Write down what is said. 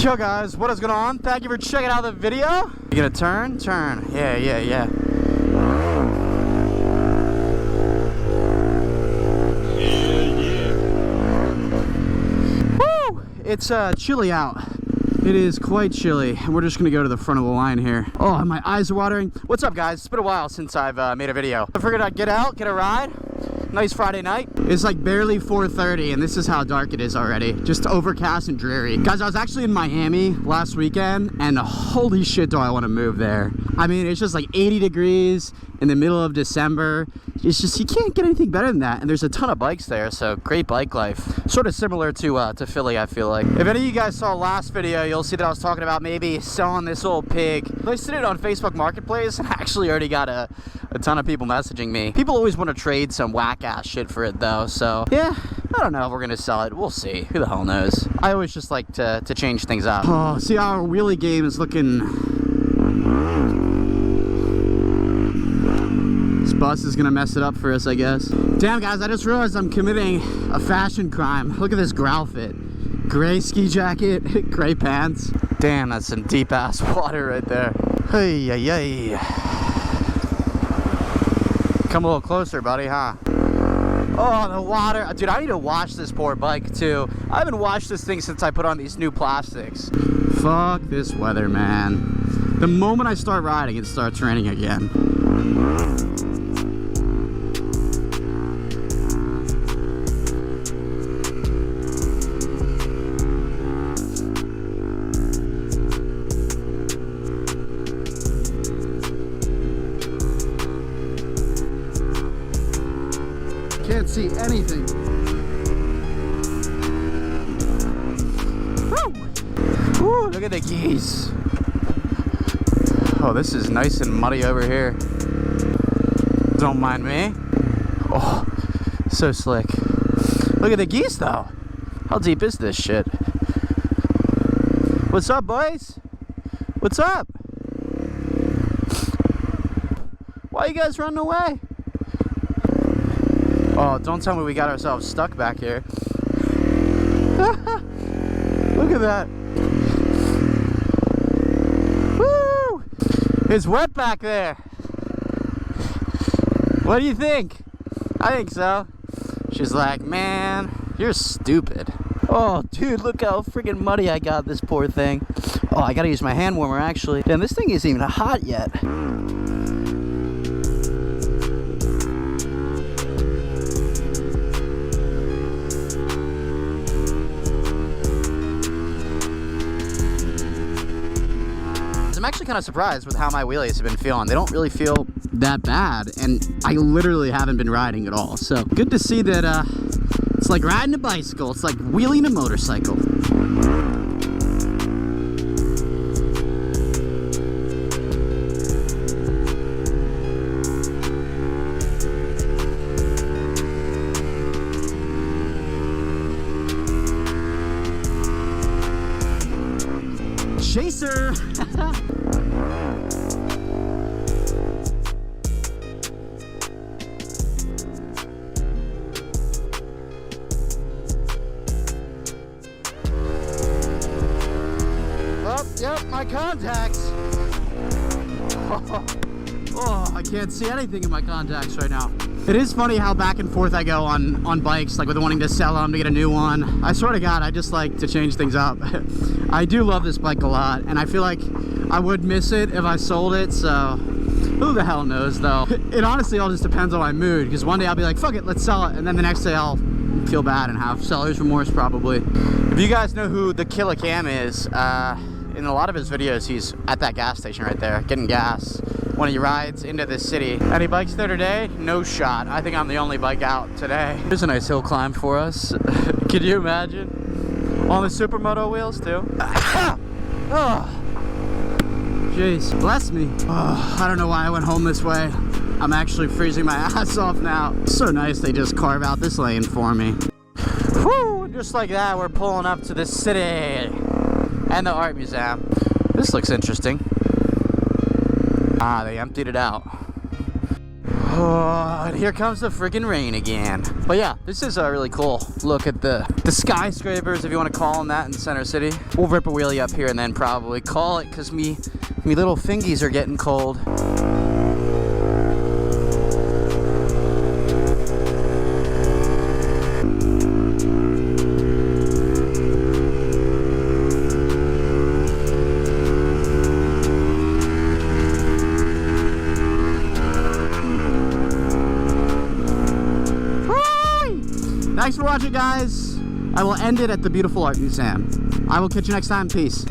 Yo guys, what is going on? Thank you for checking out the video. You gonna turn? Turn. Yeah. Woo! It's chilly out. It is quite chilly, and we're just gonna go to the front of the line here. Oh, my eyes are watering. What's up, guys? It's been a while since I've made a video. I figured I'd get out, get a ride. Nice Friday night. It's like barely 4:30 and this is how dark it is already. Just overcast and dreary. Guys, I was actually in Miami last weekend and holy shit do I want to move there. I mean, it's just like 80 degrees in the middle of December. It's just, you can't get anything better than that. And there's a ton of bikes there, so great bike life. Sort of similar to Philly, I feel like. If any of you guys saw last video, you'll see that I was talking about maybe selling this old pig. I listed it on Facebook Marketplace and actually already got a ton of people messaging me. People always want to trade some whack ass shit for it though, so yeah, I don't know if we're gonna sell it. We'll see. Who the hell knows? I always just like to change things up. Oh, see, our wheelie game is looking... This bus is gonna mess it up for us, I guess. Damn, guys, I just realized I'm committing a fashion crime. Look at this growl fit. Gray ski jacket, gray pants. Damn, that's some deep ass water right there. Hey. Come a little closer, buddy, huh? Oh, the water. Dude, I need to wash this poor bike, too. I haven't washed this thing since I put on these new plastics. Fuck this weather, man. The moment I start riding, it starts raining again. Can't see anything. Woo! Woo, look at the geese. Oh, this is nice and muddy over here. Don't mind me. Oh, so slick. Look at the geese though. How deep is this shit? What's up, boys? What's up? Why are you guys running away? Oh, don't tell me we got ourselves stuck back here. Look at that. Woo! It's wet back there. What do you think? I think so. She's like, man, you're stupid. Oh, dude, look how freaking muddy I got this poor thing. Oh, I gotta use my hand warmer, actually. Damn, this thing isn't even hot yet. I'm actually kind of surprised with how my wheelies have been feeling. They don't really feel that bad, and I literally haven't been riding at all. So good to see that it's like riding a bicycle. It's like wheeling a motorcycle. Chaser! Oh, yep, my contacts. Oh, I can't see anything in my contacts right now. It is funny how back and forth I go on bikes, like with wanting to sell them to get a new one. I swear to God, I just like to change things up. I do love this bike a lot, and I feel like I would miss it if I sold it, so who the hell knows though. It honestly all just depends on my mood, because one day I'll be like, fuck it, let's sell it, and then the next day I'll feel bad and have seller's remorse probably. If you guys know who the Killer Cam is, in a lot of his videos he's at that gas station right there, getting gas when he rides into the city. Any bikes there today? No shot. I think I'm the only bike out today. Here's a nice hill climb for us. Could you imagine? On the supermoto wheels too. Oh, jeez, bless me. Oh, I don't know why I went home this way. I'm actually freezing my ass off now. So nice they just carve out this lane for me. Whew, just like that, we're pulling up to the city and the art museum. This looks interesting. Ah, they emptied it out. Oh, and here comes the friggin' rain again. But yeah, this is a really cool look at the skyscrapers, if you want to call them that, in Center City. We'll rip a wheelie up here and then probably call it, because me little fingies are getting cold. Thanks for watching, guys. I will end it at the beautiful art museum. I will catch you next time. Peace.